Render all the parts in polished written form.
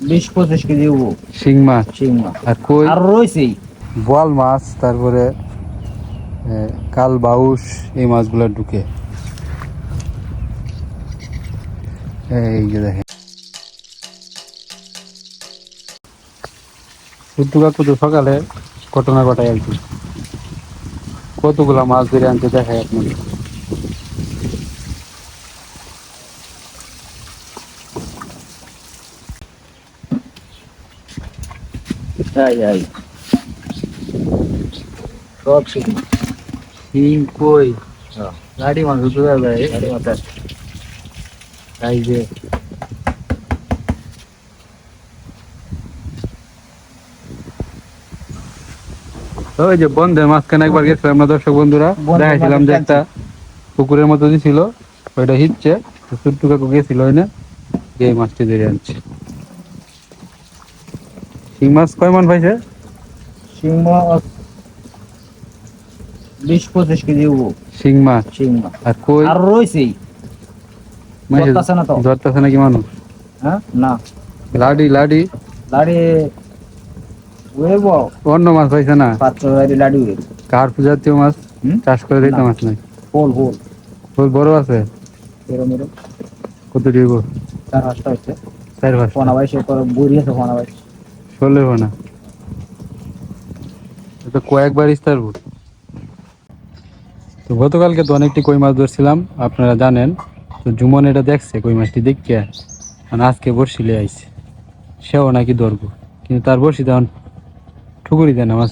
20-25 KG হবো। শিং মাছ। শিং মাছ আর কই? আর রয়েছেই বোয়াল মাছ, তারপরে কাল বাউস, এই মাছগুলো ঢুকে। এই যে দেখেন সূর্য কাকু তো সকালে ঘটনা ঘটায় আর কি, কতগুলা মাছ ধরে আনতে দেখায় আপনাদের। তাই তাই সব শিং মাছ। শিং, কই, হ্যাঁ, লাঠি মাছ ধরতে যাবে। গাড়ি মাছ আছে। এই যে ওই যে বন্ধের মাঝখানে একবার গেছিলাম আমরা দর্শক বন্ধুরা, বন্ধের দেখাইছিলাম মাঝে যে একটা টানছি। পুকুরের মতো ছিল, ওইটা হিচ্ছে ছোট্টু কাকু গেছিল ওই না, এই মাছটি ধরে আনছে। শিং মাছ কয় মন পাইছে? শিং মাছ 20-25 কেজি হবো। শিং মাছ। শিং মাছ আর কই? আর রয়েছেই ধরতাছে না তো। ধরতেছে নাকি মানুষ? হ্যাঁ না, লাডি লাডি লাড়ি উড়েব। অন্য মাছ পাইছে না? 5-6 লাড়ি উড়েব। কার জাতীয় মাছ চাষ করে দিতে না, মাছ নাই? হোল হোল ফুল বড় আছে? এরম এরম কত দিব? 4-5টা হচ্ছে। 4-5টা? পোনা বাইশে বুড়ি আছে, পোনা বাইশ। চলবে না, এটা কয়েকবার ইস্তারবো। তো গতকালকে তো অনেকটি কই মাছ ধরছিলাম আপনারা জানেন। তো জুমন এটা দেখছে কই মাছটি দেখিয়া, মানে আজকে বড়শি লিয়ে আইছে, সেও নাকি ধরবো, কিন্তু তার বড়শি তখন ঠুকুরি দেয় না মাছ,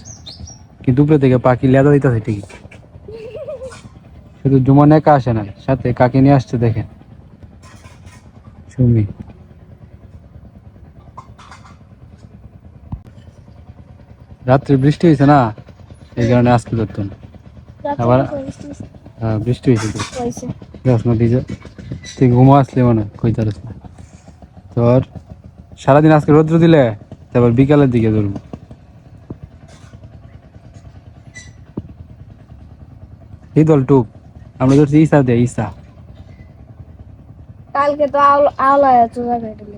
কিন্তু উপরে থেকে পাখি লেদা দিতেছে ঠিকই। শুধু জুমন একা আসে না, সাথে কাকে নিয়ে আসছে দেখেন, সুমি। রাত্রে বৃষ্টি হয়েছে না, এই কারণে আজকে ধরতো না। আবার বৃষ্টি হয়েছে তো গাছ নদী যে, তুই ঘুমো আসলে মনে হয় কই তার না। তোর সারাদিন আজকে রৌদ্র দিলে তারপর বিকালের দিকে ধরবো। এই দল টুক আমরা ধরছি ইসা দে ইসা। কালকে তো আওলায় চলে গেল।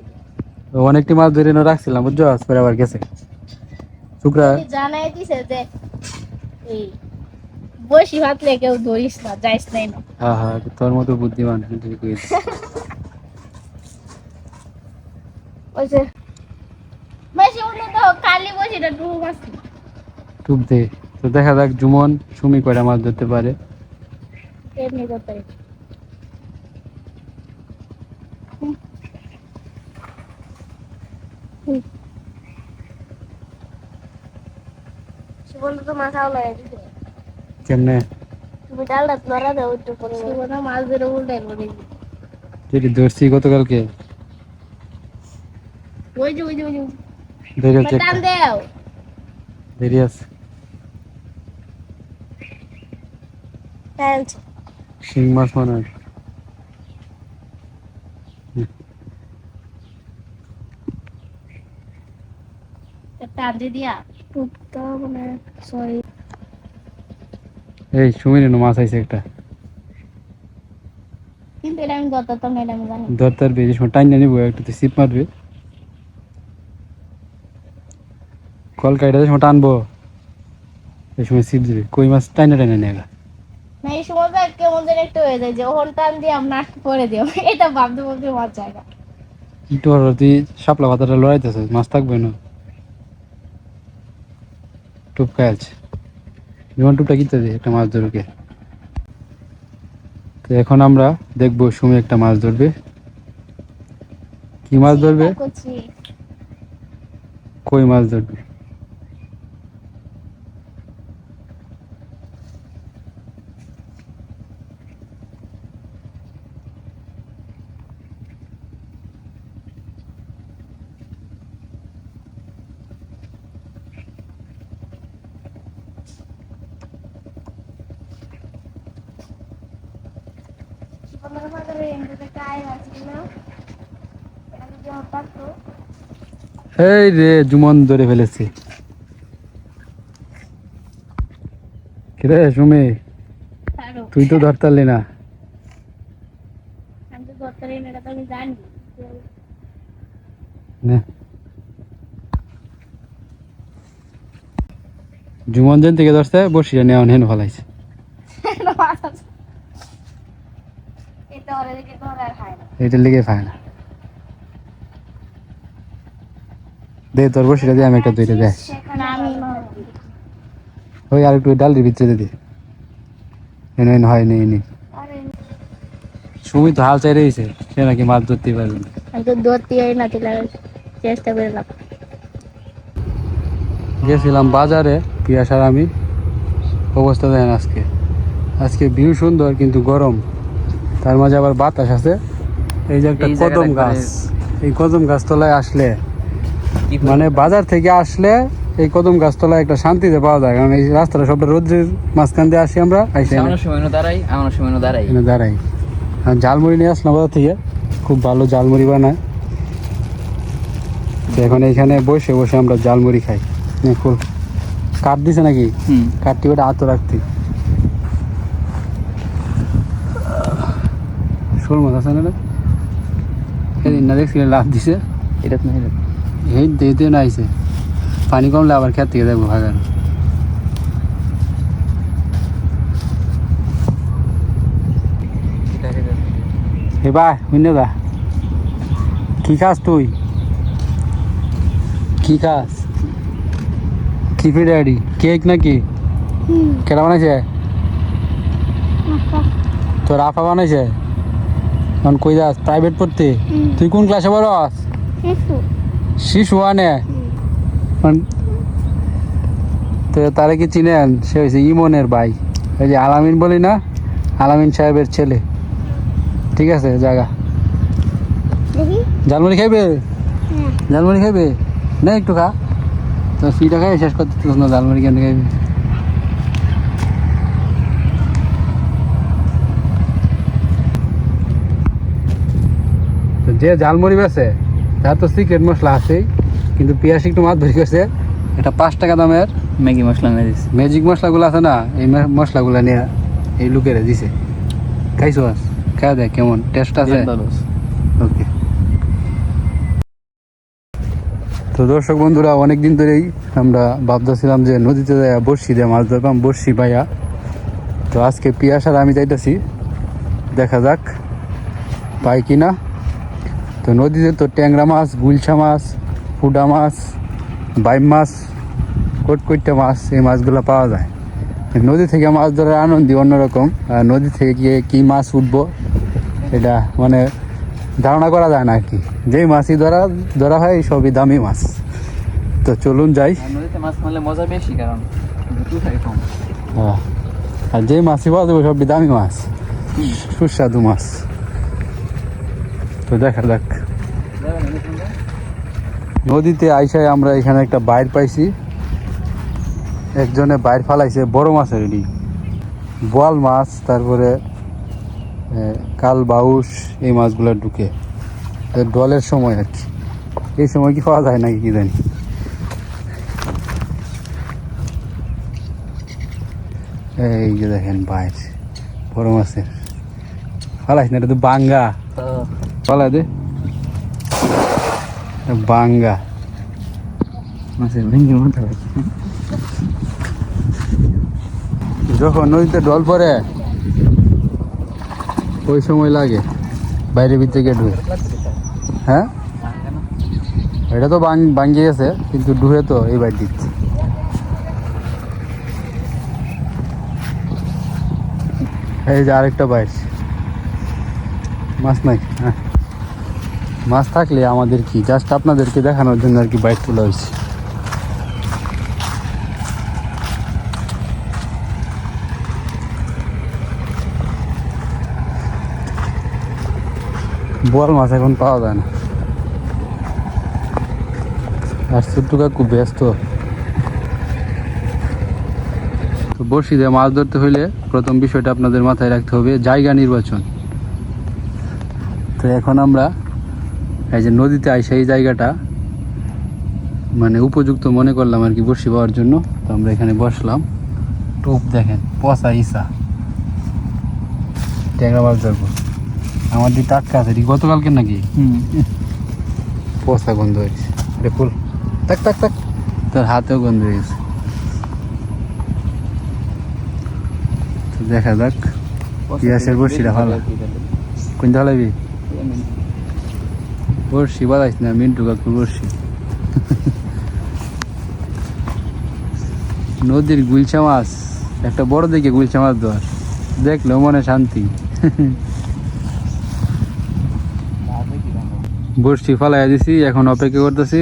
অনেকটি মাছ ধরে এনে রাখছিলাম বুঝছো, আজকে আবার গেছে শুক্রা। জানাই দিছে যে এই বসি ভাতলে কেউ ধরিস না, যাইস নাই না। হ্যাঁ হ্যাঁ, তোর মতো বুদ্ধিমান ওই যে বেশি উঠলে তো কালি বসিটা ডুব মাছ। টুক দে। তো দেখা যাক জুমন সুমি কয়টা মাছ ধরতে পারে। এমনি করতে সুবল তো মাছ আওলায় দিছে। কেমনে? তুমি ডালটা লড়া দাও একটু করে, সুবল মাছ ধরে উল্টাই পড়ে। যেটি ধরছি গতকালকে ওই যে ওই যে ওই যে ধরে চেক টান দেও। দেরি আছে। টানছ শিং মাছ মনে হয়। টান দিয়া টুকটা মানে সরি। এই সুমির মাছ আইছে একটা, কিন্তু এটা আমি ধরতাম না, এটা আমি জানি। ধরতার বেশি সময় টাইম নিবো, একটু সিপ মারবে, কল কাইটা সময় টানবো, এই সময় সিপ দিবে, কই মাছ টাইনা টাইনা নেগা। না এই সময় কেমন যেন একটু হয়ে যায় যে ওখান টান দিয়ে নাক পরে দিও, এটা ভাবতে ভাবতে মাছ যায় না। একটু আর তুই শাপলা পাতাটা লড়াইতেছে, মাছ থাকবে না। টুপ খাই আছে, যেমন টুপটা কিনতে দিই একটা মাছ ধরবে। তো এখন আমরা দেখবো সুমি একটা মাছ ধরবে, কি মাছ ধরবে? কই মাছ ধরবে। এই রে জুমন ধরে ফেলেছে। কিরে সুমি, তুই তো ধরতালি না। আমি তো ধরতে পারি না, এটা তো আমি জানি। নে জুমন যেন থেকে ধরছে বসিটা নেওয়া হেন ফলাইছে। এটার লিগে খায় না। দে তোর বসিটা দিয়ে আমি একটা দুইটা দেয়। ওই আর একটু ডালের ভিতরে দিয়ে এনে হয় নেই নি। সুমি তো হাল চাই রয়েছে, সে নাকি মাছ ধরতে পারবে না। আমি তো ধরতেই না, চেষ্টা করলাম। গেছিলাম বাজারে, পিয়াসার আমি। অবস্থা দেখেন আজকে, আজকে ভিউ সুন্দর কিন্তু গরম, তার মাঝে আবার বাতাস আছে। এই যে একটা কদম গাছ, এই কদম গাছ তলায় আসলে মানে বাজার থেকে আসলে এই কদম গাছ তলায় একটা শান্তিতে পাওয়া যায়। কারণ এই রাস্তাটা সবটা রোদ্রের মাঝখান দিয়ে আসি আমরা, দাঁড়াই। আর ঝালমুড়ি নিয়ে আসলাম বাজার থেকে, খুব ভালো ঝালমুড়ি বানায়। তো এখন এইখানে বসে বসে আমরা ঝালমুড়ি খাই। খুব কাঠ দিছে নাকি? কাঠটি ওটা আতো রাখতে। শোল মাছ আছে না, সেদিন না দেখছিলে লাভ দিছে, এটা এই দিতে না আইছে। পানি কমলে আবার খেত থেকে দেখবো ভাগার। হে ভাই বুঝলে দা, কি খাস তুই? কি খাস? কি ফিডারি কেক নাকি? কেটা বানাইছে? তোর আফা বানাইছে? এখন কই যাস প্রাইভেট পড়তে? তুই কোন ক্লাসে পড়স? শিশু আনে। তো তারে কি চিনেন? সে হয়েছে ইমনের ভাই, ওই যে আলামিন বলি না, আলামিন সাহেবের ছেলে। ঠিক আছে জায়গা। ঝালমুড়ি খাইবে? ঝালমুড়ি খাইবে না? একটু খা, তো ফিটা খাই শেষ করতে না। ঝালমুড়ি কেন খাইবে? যে ঝালমুড়ি বেছে তার তো সিক্রেট মশলা আছেই, কিন্তু পিয়াস একটু মাছ ধরে গেছে। এটা 5 টাকা দামের ম্যাগি মশলা নিয়ে দিছে। ম্যাজিক মশলাগুলো আছে না, এই মশলাগুলো নিয়ে এই লুকেরে দিছে। খাইছো? খাওয়া দেয় কেমন টেস্ট আছে? ওকে। তো দর্শক বন্ধুরা, অনেকদিন ধরেই আমরা ভাবতেছিলাম যে নদীতে বড়শি দিয়ে মাছ ধরবাম, বড়শি পাইয়া। তো আজকে পিয়াস আর আমি যাইতেছি, দেখা যাক পাই কিনা। তো নদীতে তো ট্যাংরা মাছ, গুলশা মাছ, ফুডা মাছ, বাইম মাছ, কটকইটা মাছ, এই মাছগুলো পাওয়া যায়। নদী থেকে মাছ ধরার আনন্দই অন্যরকম। আর নদী থেকে গিয়ে কী মাছ উঠবো এটা মানে ধারণা করা যায় না আর কি। যেই মাছই ধরা হয় সবই দামি মাছ। তো চলুন যাই। নদীতে মাছ মারলে মজা বেশি, কারণ কম। হ্যাঁ, আর যেই মাছই পাওয়া যাবে সবই দামি মাছ, সুস্বাদু মাছ। তো দেখা যাক। নদীতে আইসায় আমরা এখানে একটা বাইর পাইছি, একজনে বাইর ফালাইছে বড় মাছের, এটি বোয়াল মাছ, তারপরে কাল বাউস, এই মাছগুলো ঢুকে ডলের সময় আর কি। এই সময় কি পাওয়া যায় নাকি কি জানি। এই যে দেখেন বাইর বড় মাছের ফালাইস না, এটা তো বাঙ্গা। ফালাই দে বাঙ্গা মাছের ভেঙে মতো। যখন নদীতে ডল পড়ে ওই সময় লাগে বাইরে ভিতরে গিয়ে ঢুকে। হ্যাঁ, এটা তো ভাঙ্গি গেছে, কিন্তু ঢুকে তো এই বাইর দিচ্ছে। এই যে আরেকটা বাইর, মাছ নাই। হ্যাঁ, মাছ থাকলে আমাদের কি, জাস্ট আপনাদেরকে দেখানোর জন্য আর কি বাইর তোলা হয়েছে। বোয়াল মাছ এখন পাওয়া যায় না, আর ছোট্টু কাকু ব্যস্ত। তো বড়শি দিয়ে মাছ ধরতে হইলে প্রথম বিষয়টা আপনাদের মাথায় রাখতে হবে জায়গা নির্বাচন। তো এখন আমরা এই যে নদীতে আইসা এই জায়গাটা মানে উপযুক্ত মনে করলাম আর কি বড়শি পাওয়ার জন্য। তো আমরা এখানে বসলাম। টোপ দেখেন, পচা ইসা ট্যাংরা মাছ ধরবো। আমার দিয়ে টাটকা আছে, গতকালকে নাকি পচা গন্ধ হয়েছে। ফুল তাক তাক তাক, তোর হাতেও গন্ধ হয়েছে। দেখা যাক পিয়াসের বড়শিটা ভালো কোনটা হলাবি বড়শি বাজাইস না মিন্টু কাকুর বড়শি নদীর গুলশা মাছ একটা বড় দেখে গুলশা মাছ ধর দেখলেও মনে শান্তি বড়শি ফালাই দিছি এখন অপেক্ষা করতেছি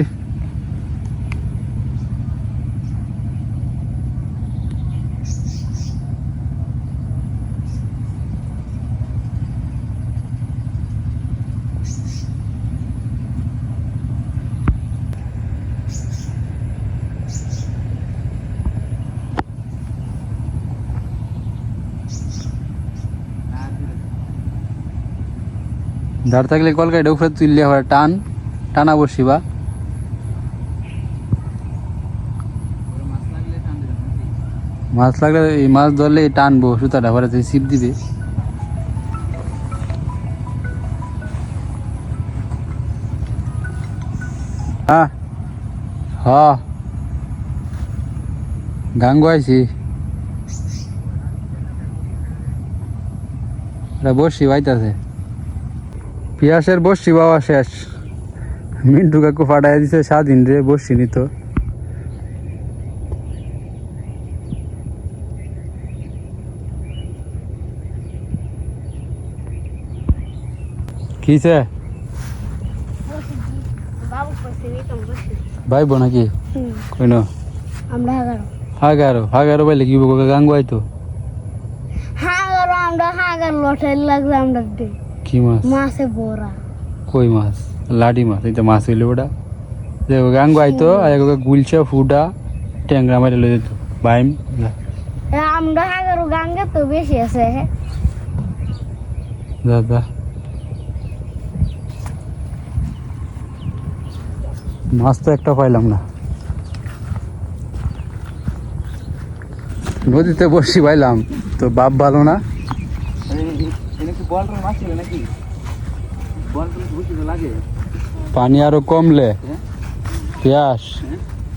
ধার থাকলে কলকাতা উপরে তুললে হয় টানা বসি বা মাছ লাগলে এই মাছ ধরলে টানবো সুতাটা পরে তুই ছিপ দিবে হ্যাঁ হ্যাঁ গাঙ্গু আইছি বসি বাইতাছে পিয়াসের বসছি বাবা শেষ মিন্টু কাকু ফাটাই দিছে স্বাধীন রে বসছি নি তো কিছে বাবু কইছে এরকম বসে ভাইবো নাকি কইন আমরা 11 বাইলে কি বলবো গাঙ্গু আইতো আমরা লটারি লাগবে আমরা কি মাছ মাছে বড়া কই মাছ লাডি মাছ এটা মাছ হইলে ওটা যে গাঙ্গু আইতো আর গুলছা ফুটা ট্যাংরা মারে লই দিত বাইম আমরা গাঙ্গে তো বেশি আছে দাদা মাছ তো একটা পাইলাম না নদীতে বসি পাইলাম তো বাপ ভালো না পানি আরো কমলে পিয়াস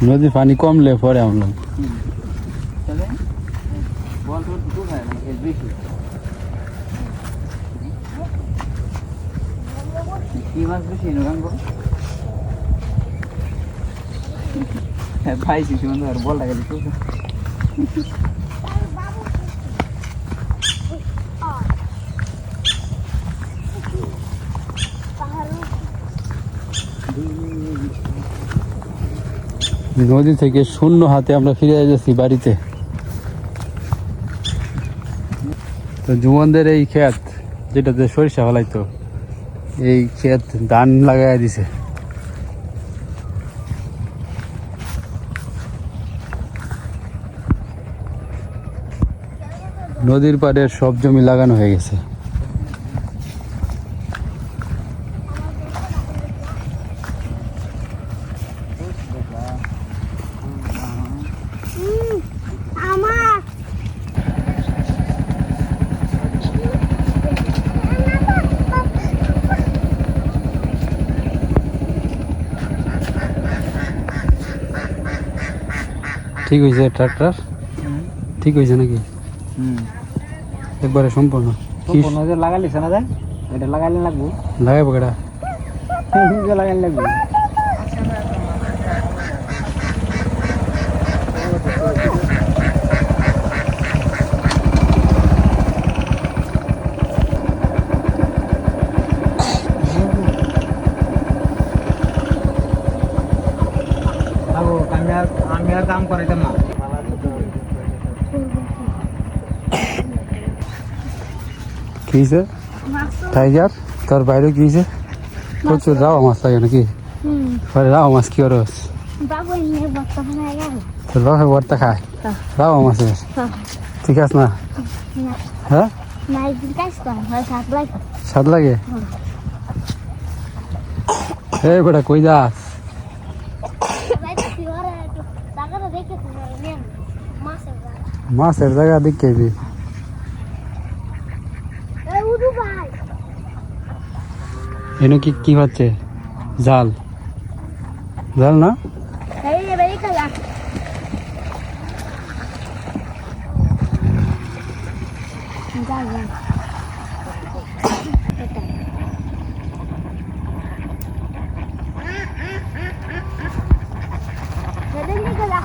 নদী পানি কমলে পরে আমরা কি মাছ বেশি গাঙ্গো ভাই শিশু বন্ধু আর বল লাগে নদী থেকে শূন্য হাতে আমরা ফিরে যাচ্ছি বাড়িতে তো জুমনদের এই ক্ষেত যেটাতে সরিষা ফলাইতো এই ক্ষেত ধান লাগাই দিছে নদীর পাড়ের সব জমি লাগানো হয়ে গেছে ঠিক হয়েছে ট্রাক্টর ঠিক হয়েছে নাকি একবারে সম্পূর্ণ লাগালিস না যায় এটা লাগাইলে লাগবো লাগাইবো কেটা লাগাইলে লাগবো আমি আর দাম করাইতাম না কি হয়েছে টাইগার তোর বাইরে কি হয়েছে প্রচুর রাওয়া মাছ লাগে নাকি রাওয়া মাছ কি করস তোর বাবা ভর্তা খায় রাওয়া মাছের ঠিক আছে না হ্যাঁ স্বাদ লাগে এই বেটা কই যাস মাছের জায়গা দেখবি এনে কি হচ্ছে জাল জাল না যা যা এটা দেখেন কি গলা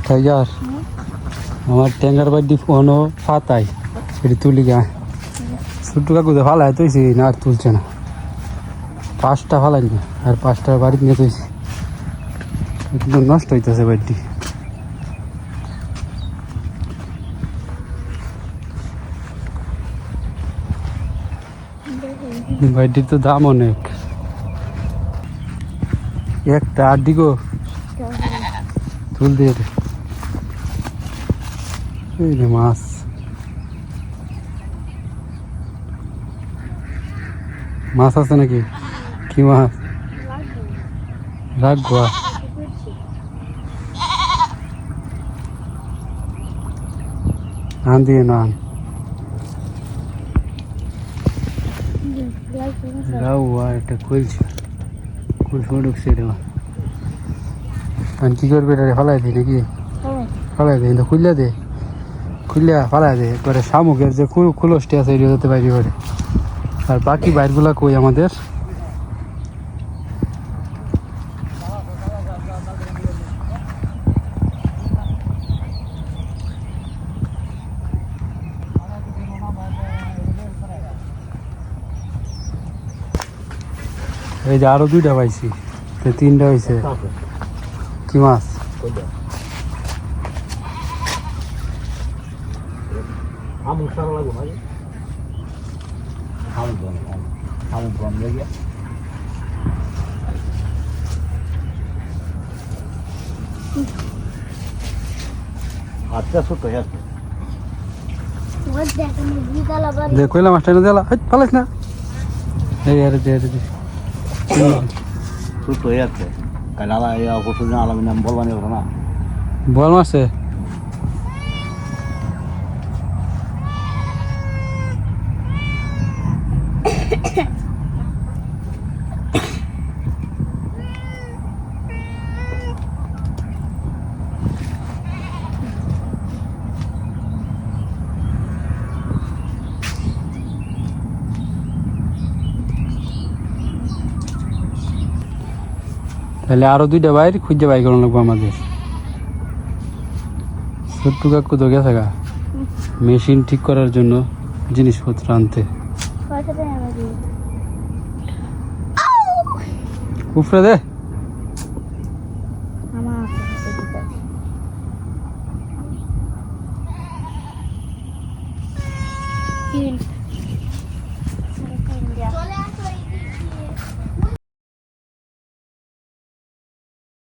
টাইগার আমার ট্যাঙ্গার বাড়ি ফোনও ফাতাই সেটি তুলি গা ছোট্ট কাকুতে ফালাই তুইছি না আর তুলছে না 5টা ফালাই না আর 5টা বাড়িতে নিয়ে তুইছি একদম নষ্ট হইতেছে বাড়িটি বাড়িটির তো দাম অনেক একটা আর দিগো তুল দিয়ে দে। এই রে মাছ মাছ আছে নাকি কি মাছ রাখবো আন দিয়ে না আন রাউয়া এটা খুলছে খুলছে ঢুকছে রে কি করবে এটা ফালাই দিই নাকি ফালাই দে কিন্তু খুললে দে খুললে ফালাই দে একবারে শামুকের যে খুলসটি আছে এটা যেতে পারি করে আর বাকি বাইরগুলা কই আমাদের এই যে আরো 2টা পাইছি 3টা হয়েছে কি মাছ আমুক সারা লাগবো ভাই আমুক গম লাগিয়ে আচ্ছা ছোট হয়ে আছে দে কইলা মাছটা এনে দিলা ফালাইস না এই আরে দে দে ছোট হয়ে আছে কাল আলা পরশু দিন আলামি নাম বলবানি ওরা না বল মাছে তাহলে আরো 2টা বাইর খুঁজে বাই করানো লাগবো আমাদের ছোট্ট কাকু তো গেছে গা মেশিন ঠিক করার জন্য জিনিসপত্র আনতে উফরে দে আমার